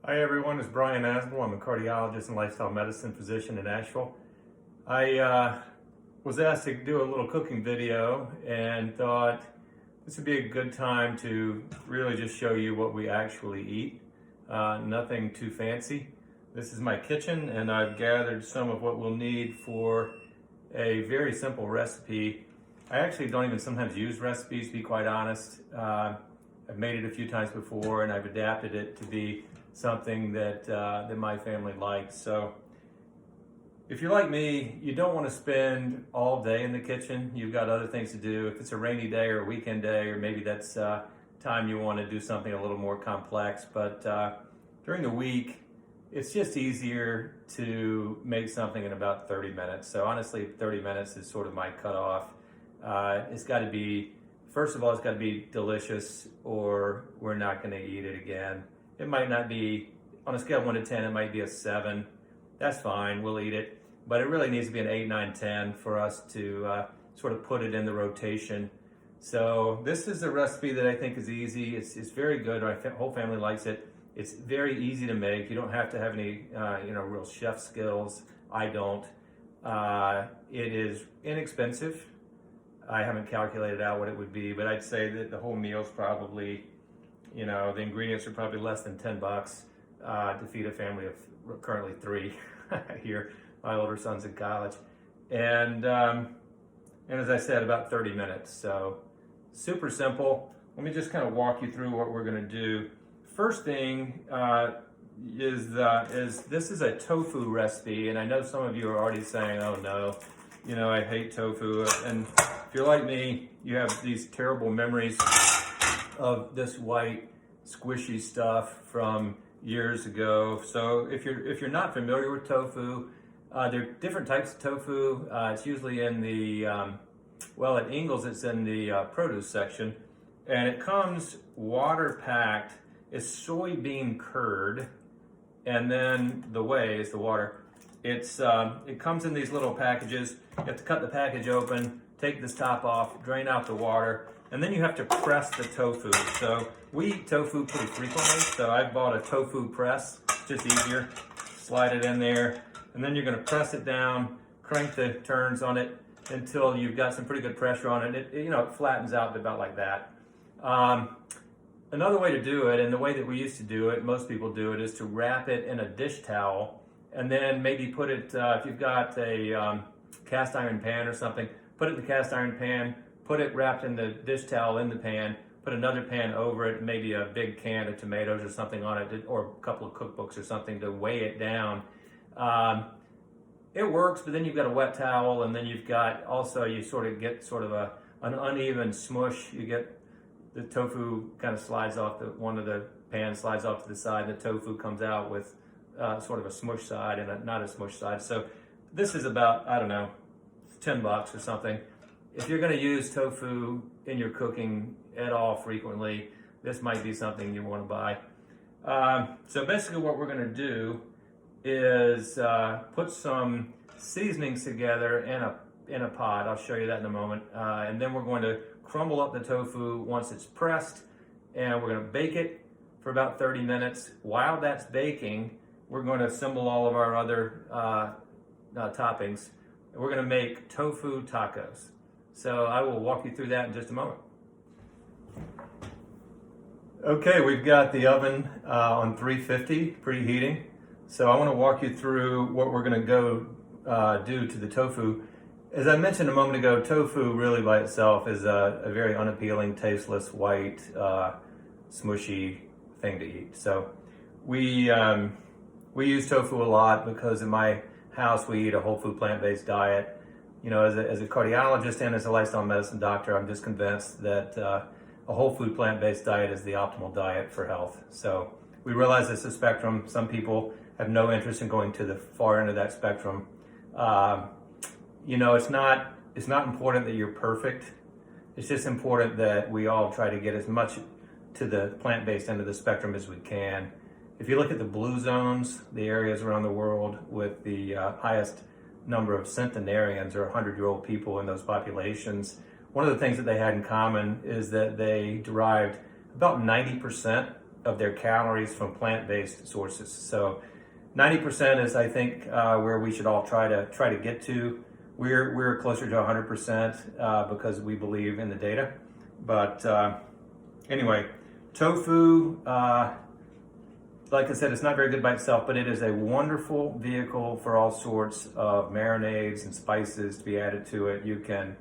Hi everyone, it's Brian Asbel. I'm a cardiologist and lifestyle medicine physician in Asheville. I was asked to do a little cooking video and thought this would be a good time to really just show you what we actually eat. Nothing too fancy. This is my kitchen and I've gathered some of what we'll need for a very simple recipe. I actually don't even sometimes use recipes, to be quite honest. I've made it a few times before and I've adapted it to be something that my family likes. So if you're like me, you don't want to spend all day in the kitchen. You've got other things to do. If it's a rainy day or a weekend day, or maybe that's time you want to do something a little more complex. But during the week, it's just easier to make something in about 30 minutes. So honestly, 30 minutes is sort of my cutoff. It's got to be, first of all, it's got to be delicious or we're not going to eat it again. It might not be, on a scale of 1 to 10, it might be a 7. That's fine, we'll eat it. But it really needs to be an 8, 9, 10 for us to sort of put it in the rotation. So this is a recipe that I think is easy. It's very good. My whole family likes it. It's very easy to make. You don't have to have any real chef skills. I don't. It is inexpensive. I haven't calculated out what it would be, but I'd say that the whole meal's probably, the ingredients are probably less than $10 to feed a family of currently 3 here. My older son's in college. And as I said, about 30 minutes. So super simple. Let me just kind of walk you through what we're going to do. First thing is this is a tofu recipe. And I know some of you are already saying, oh no, I hate tofu. And if you're like me, you have these terrible memories of this white squishy stuff from years ago. So if you're not familiar with tofu, there are different types of tofu. It's usually in the at Ingles it's in the produce section, and it comes water packed. It's soybean curd, and then the whey is the water. It comes in these little packages. You have to cut the package open, take this top off, drain out the water, and then you have to press the tofu. So we eat tofu pretty frequently, so I bought a tofu press. It's just easier. Slide it in there, and then you're gonna press it down, crank the turns on it until you've got some pretty good pressure on it. It flattens out about like that. Another way to do it, and the way that we used to do it, most people do it, is to wrap it in a dish towel, and then maybe put it, if you've got a cast iron pan or something, put it in the cast iron pan, put it wrapped in the dish towel in the pan, put another pan over it, maybe a big can of tomatoes or something on it, or a couple of cookbooks or something to weigh it down. It works, but then you've got a wet towel, and then you've got also, you sort of get sort of an uneven smush. You get the tofu kind of slides off, one of the pans slides off to the side, and the tofu comes out with sort of a smush side and not a smush side. So this is about, I don't know, $10 or something. If you're going to use tofu in your cooking at all frequently, this might be something you want to buy. So basically what we're going to do is put some seasonings together in a pot. I'll show you that in a moment. And then we're going to crumble up the tofu once it's pressed, and we're going to bake it for about 30 minutes. While that's baking, we're going to assemble all of our other toppings. We're going to make tofu tacos. So I will walk you through that in just a moment. Okay, we've got the oven on 350 preheating. So I want to walk you through what we're going to go do to the tofu. As I mentioned a moment ago, tofu really by itself is a very unappealing, tasteless, white, smushy thing to eat. So we use tofu a lot because in my house we eat a whole food plant-based diet. As a cardiologist and as a lifestyle medicine doctor, I'm just convinced that a whole food plant-based diet is the optimal diet for health. So we realize it's a spectrum. Some people have no interest in going to the far end of that spectrum. It's not important that you're perfect. It's just important that we all try to get as much to the plant-based end of the spectrum as we can. If you look at the blue zones, the areas around the world with the highest number of centenarians or 100-year-old people in those populations, one of the things that they had in common is that they derived about 90% of their calories from plant-based sources. So 90% is, I think, where we should all try to get to. We're closer to 100% because we believe in the data. But anyway, tofu, like I said, it's not very good by itself, but it is a wonderful vehicle for all sorts of marinades and spices to be added to it. You can,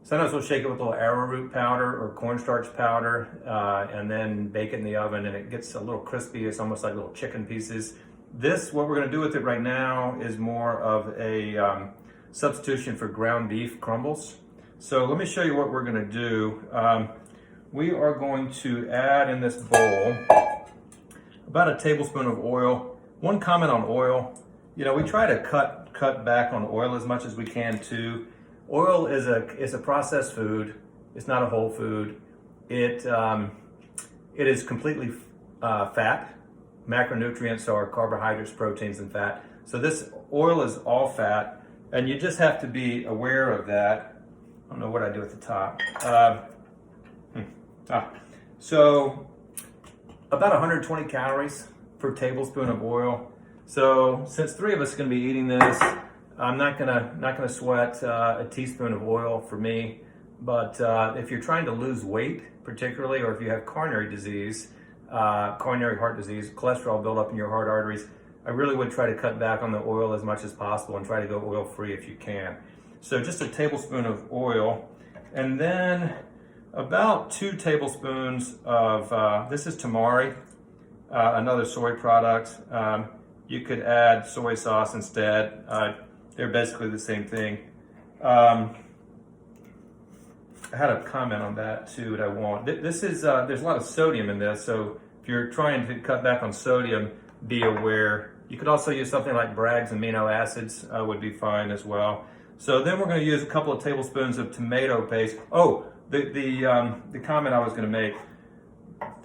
sometimes we'll shake it with a little arrowroot powder or cornstarch powder, and then bake it in the oven, and it gets a little crispy. It's almost like little chicken pieces. This, what we're gonna do with it right now, is more of a substitution for ground beef crumbles. So let me show you what we're gonna do. We are going to add in this bowl about a tablespoon of oil. One comment on oil, you know, we try to cut back on oil as much as we can too. Oil is a processed food. It's not a whole food. It is completely fat. Macronutrients are carbohydrates, proteins, and fat. So this oil is all fat, and you just have to be aware of that. I don't know what I do at the top. So about 120 calories per tablespoon of oil. So since 3 of us are going to be eating this, I'm not gonna sweat a teaspoon of oil for me. But if you're trying to lose weight, particularly, or if you have coronary disease, coronary heart disease, cholesterol buildup in your heart arteries, I really would try to cut back on the oil as much as possible and try to go oil-free if you can. So just a tablespoon of oil, and then about 2 tablespoons of, this is tamari, another soy product. You could add soy sauce instead. They're basically the same thing. I had a comment on that too that I won't. This is, there's a lot of sodium in this, so if you're trying to cut back on sodium, be aware. You could also use something like Bragg's amino acids, would be fine as well. So then we're going to use a couple of tablespoons of tomato paste. Oh, the comment I was going to make,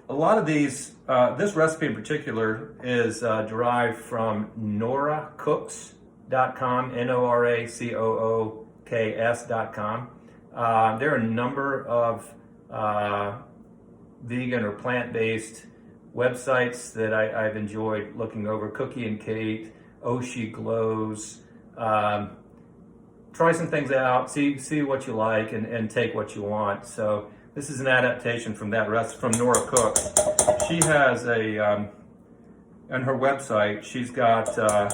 a lot of these, this recipe in particular is derived from noracooks.com, NORACOOKS.com. There are a number of vegan or plant-based websites that I've enjoyed looking over. Cookie and Kate, Oshi Glows. Try some things out, see what you like, and take what you want. So this is an adaptation from that recipe from Nora Cooks. She has on her website, she's got a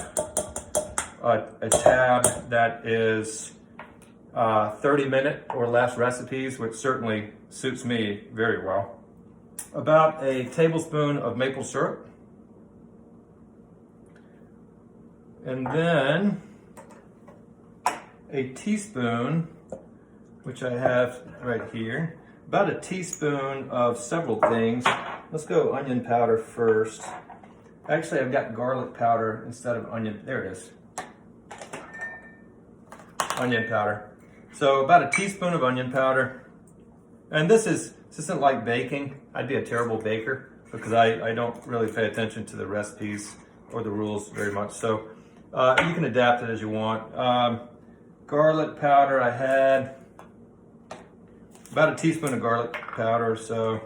tab that is 30-minute or less recipes, which certainly suits me very well. About a tablespoon of maple syrup. And then a teaspoon, which I have right here, about a teaspoon of several things. Let's go onion powder first. Actually, I've got garlic powder instead of onion. There it is. Onion powder. So about a teaspoon of onion powder. And this isn't like baking. I'd be a terrible baker because I don't really pay attention to the recipes or the rules very much. So you can adapt it as you want. Garlic powder, I had about a teaspoon of garlic powder or so.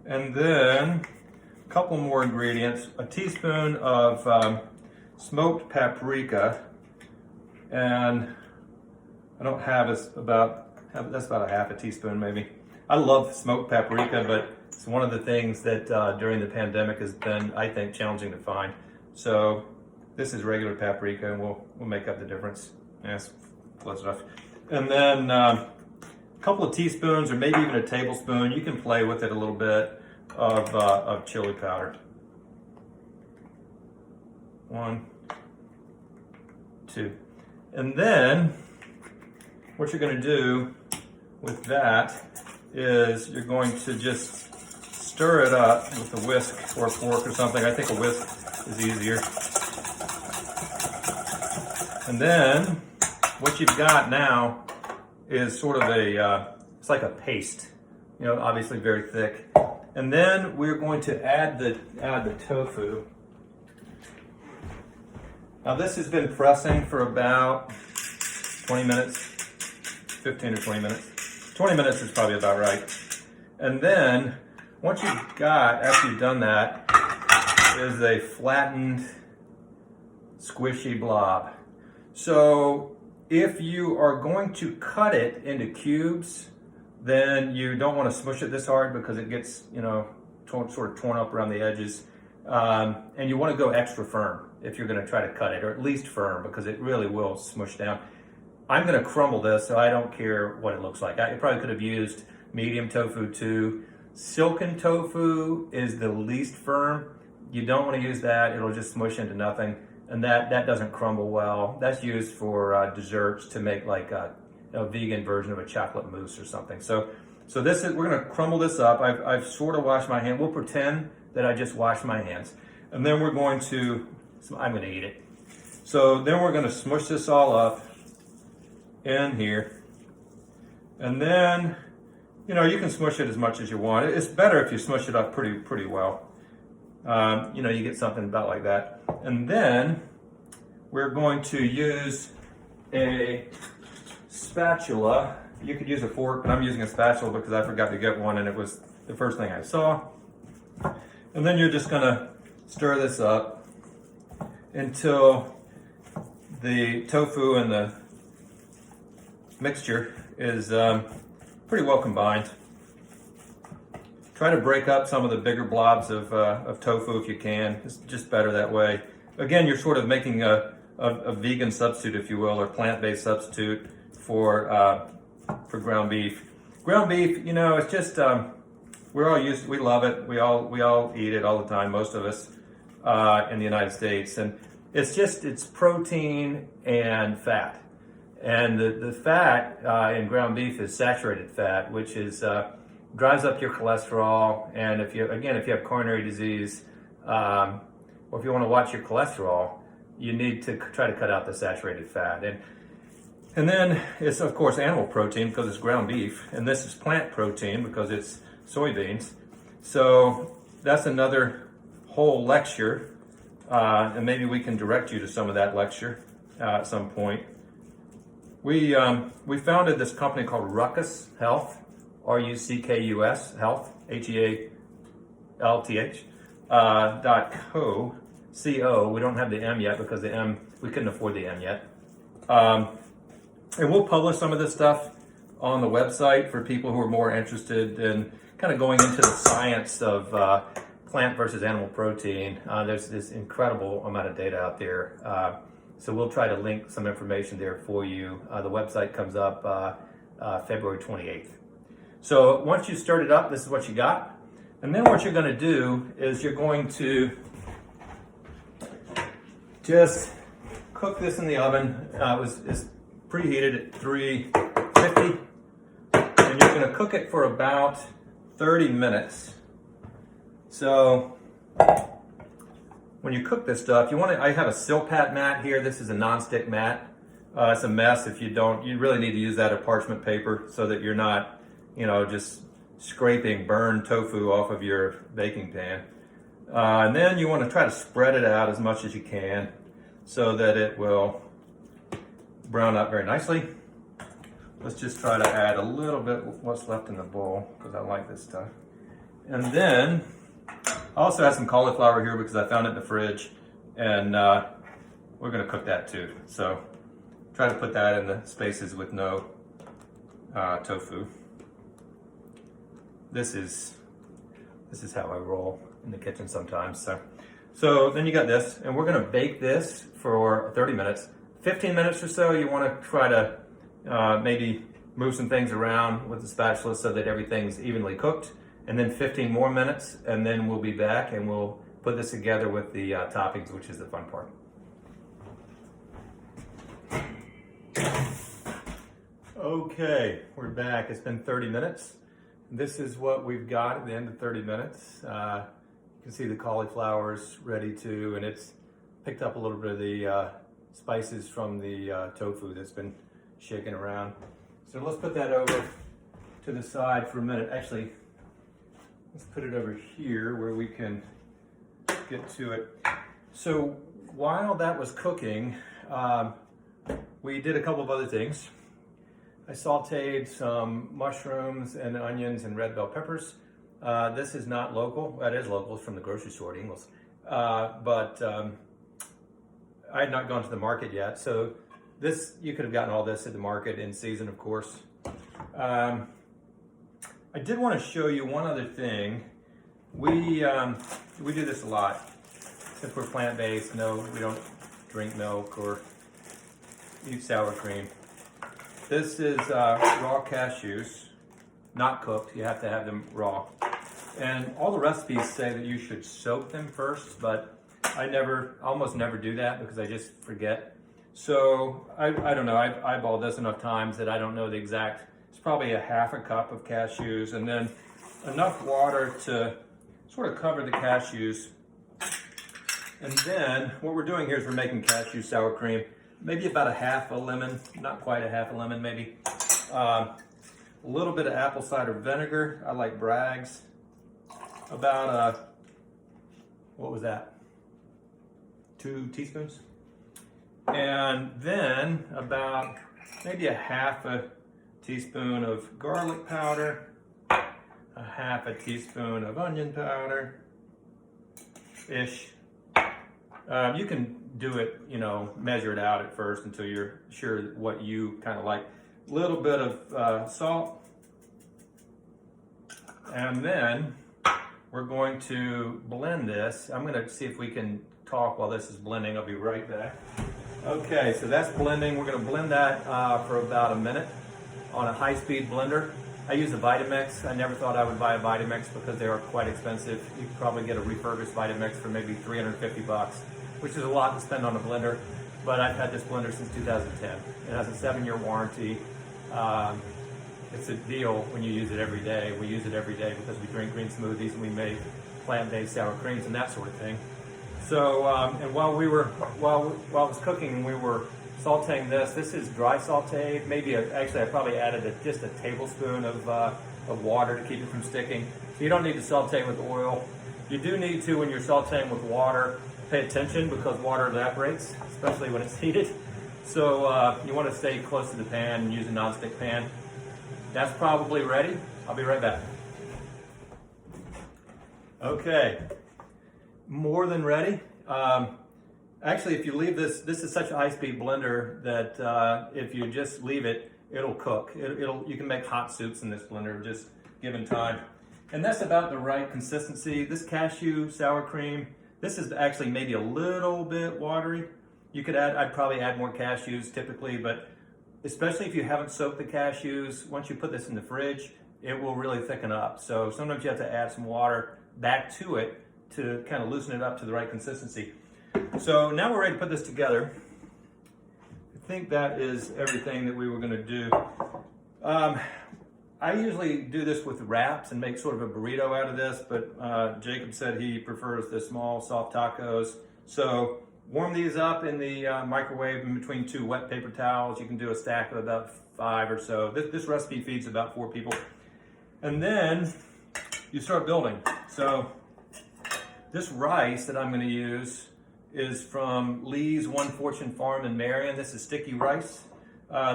And then a couple more ingredients. A teaspoon of smoked paprika. And I don't have that's about a half a teaspoon maybe. I love smoked paprika, but it's one of the things that during the pandemic has been, I think, challenging to find. So this is regular paprika, and we'll make up the difference. Yes, close enough. And then a couple of teaspoons, or maybe even a tablespoon. You can play with it a little bit of chili powder. 1, 2. And then what you're going to do with that is you're going to just stir it up with a whisk or a fork or something. I think a whisk is easier. And then what you've got now is sort of it's like a paste, you know, obviously very thick. And then we're going to add the tofu. Now this has been pressing for about 20 minutes, 15 or 20 minutes. 20 minutes is probably about right. And then, once after you've done that, is a flattened, squishy blob. So, if you are going to cut it into cubes, then you don't want to smush it this hard because it gets, sort of torn up around the edges. And you want to go extra firm if you're going to try to cut it, or at least firm, because it really will smush down. I'm going to crumble this, so I don't care what it looks like. I probably could have used medium tofu too. Silken tofu is the least firm. You don't want to use that. It'll just smush into nothing. And that doesn't crumble well. That's used for desserts to make like a vegan version of a chocolate mousse or something. So this is, we're going to crumble this up. I've sort of washed my hand. We'll pretend that I just washed my hands. And then we're going to, I'm going to eat it. So then we're going to smush this all up in here. And then, you can smush it as much as you want. It's better if you smush it up pretty well. You get something about like that. And then we're going to use a spatula. You could use a fork, but I'm using a spatula because I forgot to get one and it was the first thing I saw. And then you're just gonna stir this up until the tofu and the mixture is pretty well combined. Try to break up some of the bigger blobs of tofu if you can. It's just better that way. Again, you're sort of making a vegan substitute, if you will, or plant-based substitute for ground beef. Ground beef, it's just we love it. We all eat it all the time. Most of us in the United States, and it's protein and fat. And the fat in ground beef is saturated fat, which is drives up your cholesterol. And if you have coronary disease, or if you want to watch your cholesterol, you need to try to cut out the saturated fat. And then it's, of course, animal protein because it's ground beef, and this is plant protein because it's soybeans. So that's another whole lecture, and maybe we can direct you to some of that lecture at some point. We founded this company called Ruckus Health, R-U-C-K-U-S, Health, H-E-A-L-T-H, .co. We don't have the M yet because the M, we couldn't afford the M yet. And we'll publish some of this stuff on the website for people who are more interested in kind of going into the science of plant versus animal protein. There's this incredible amount of data out there. So we'll try to link some information there for you. The website comes up February 28th. So once you start it up, this is what you got. And then what you're going to do is you're going to just cook this in the oven. It's preheated at 350. And you're going to cook it for about 30 minutes. So when you cook this stuff, I have a Silpat mat here. This is a nonstick mat. It's a mess if you don't. You really need to use that, or parchment paper, so that you're not, just scraping burned tofu off of your baking pan. And then you want to try to spread it out as much as you can so that it will brown up very nicely. Let's just try to add a little bit what's left in the bowl because I like this stuff. And then I also have some cauliflower here because I found it in the fridge, and we're going to cook that too. So try to put that in the spaces with no tofu. This is how I roll in the kitchen sometimes. So then you got this, and we're going to bake this for 30 minutes. 15 minutes or so, you want to try to maybe move some things around with the spatula so that everything's evenly cooked. And then 15 more minutes, and then we'll be back and we'll put this together with the toppings, which is the fun part. Okay, we're back. It's been 30 minutes. This is what we've got at the end of 30 minutes. You can see the cauliflower's ready to, and it's picked up a little bit of the spices from the tofu that's been shaken around. So let's put that over to the side for a minute. Actually, let's put it over here where we can get to it. So while that was cooking, we did a couple of other things. I sauteed some mushrooms and onions and red bell peppers. This is not local. That is local. It's from the grocery store at Ingles. But I had not gone to the market yet. So this, you could have gotten all this at the market in season, of course. I did want to show you one other thing. We do this a lot. Since we're plant-based, no, we don't drink milk or eat sour cream. This is raw cashews, not cooked. You have to have them raw. And all the recipes say that you should soak them first, but I almost never do that because I just forget. So I don't know, I've eyeballed this enough times that I don't know the exact, it's probably a half a cup of cashews and then enough water to sort of cover the cashews. And then what we're doing here is we're making cashew sour cream. Maybe about a half a lemon, not quite a half a lemon, maybe. A little bit of apple cider vinegar. I like Bragg's. About, what was that? 2 teaspoons. And then about maybe a half a teaspoon of garlic powder, a half a teaspoon of onion powder-ish. You can do it, measure it out at first until you're sure what you kind of like. A little bit of salt. And then we're going to blend this. I'm going to see if we can talk while this is blending. I'll be right back. Okay, so that's blending. We're going to blend that for about a minute on a high-speed blender. I use a Vitamix. I never thought I would buy a Vitamix because they are quite expensive. You could probably get a refurbished Vitamix for maybe $350, which is a lot to spend on a blender. But I've had this blender since 2010. It has a 7-year warranty. It's a deal when you use it every day. We use it every day because we drink green smoothies and we make plant-based sour creams and that sort of thing. So, and while I was cooking and we were sauteing this is dry sauteed. Maybe actually I probably added just a tablespoon of water to keep it from sticking. So you don't need to saute with oil. You do need to, when you're sauteing with water, pay attention because water evaporates, especially when it's heated. So you want to stay close to the pan and use a nonstick pan. That's probably ready. I'll be right back. Okay, more than ready. Actually, if you leave this is such a high-speed blender that if you just leave it, it'll cook. You can make hot soups in this blender just given time. And that's about the right consistency. This cashew sour cream, this is actually maybe a little bit watery. You could I'd probably add more cashews typically, but especially if you haven't soaked the cashews, once you put this in the fridge, it will really thicken up. So sometimes you have to add some water back to it to kind of loosen it up to the right consistency. So now we're ready to put this together. I think that is everything that we were going to do. I usually do this with wraps and make sort of a burrito out of this, but Jacob said he prefers the small, soft tacos. So warm these up in the microwave in between 2 wet paper towels. You can do a stack of about 5 or so. This recipe feeds about 4 people. And then you start building. So this rice that I'm going to use is from Lee's One Fortune Farm in Marion. This is sticky rice.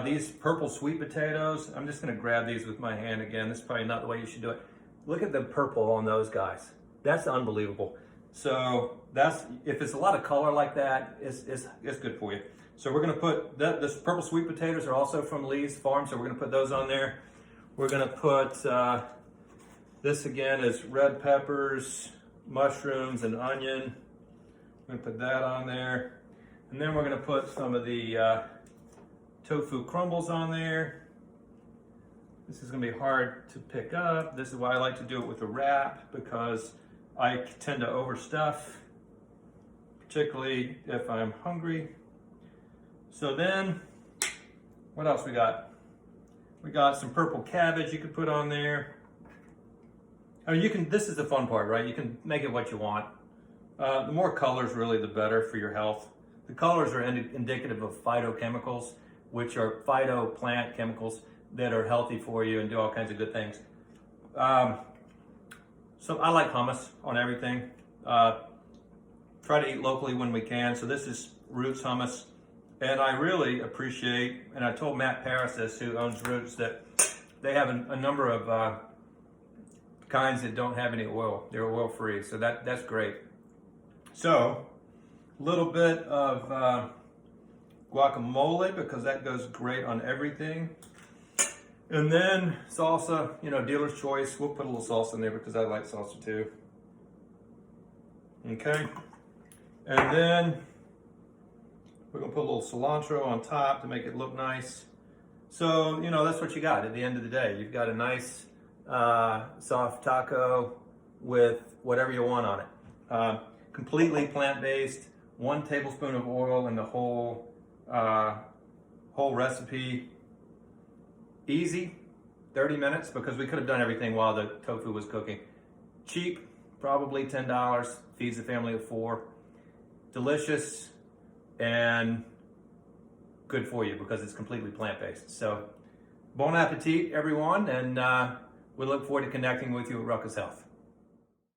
These purple sweet potatoes, I'm just going to grab these with my hand again. This is probably not the way you should do it. Look at the purple on those guys. That's unbelievable. So if it's a lot of color like that, it's good for you. So we're going to put this purple sweet potatoes are also from Lee's Farm, so we're going to put those on there. We're going to put this again is red peppers, mushrooms, and onion. I'm going to put that on there. And then we're going to put some of the tofu crumbles on there. This is going to be hard to pick up. This is why I like to do it with a wrap, because I tend to overstuff, particularly if I'm hungry. So then, what else we got? We got some purple cabbage you could put on there. I mean, this is the fun part, right? You can make it what you want. The more colors, really, the better for your health. The colors are indicative of phytochemicals, which are phytoplant chemicals that are healthy for you and do all kinds of good things. So I like hummus on everything. Try to eat locally when we can. So this is Roots hummus. And I really appreciate, and I told Matt Paris this, who owns Roots, that they have a number of kinds that don't have any oil. They're oil free, so that's great. So, a little bit of guacamole, because that goes great on everything. And then salsa, dealer's choice. We'll put a little salsa in there because I like salsa too. Okay. And then we're gonna put a little cilantro on top to make it look nice. So, that's what you got at the end of the day. You've got a nice soft taco with whatever you want on it. Completely plant-based, 1 tablespoon of oil in the whole recipe. Easy, 30 minutes, because we could have done everything while the tofu was cooking. Cheap, probably $10, feeds a family of 4. Delicious and good for you because it's completely plant-based. So, bon appetit, everyone, and we look forward to connecting with you at Ruckus Health.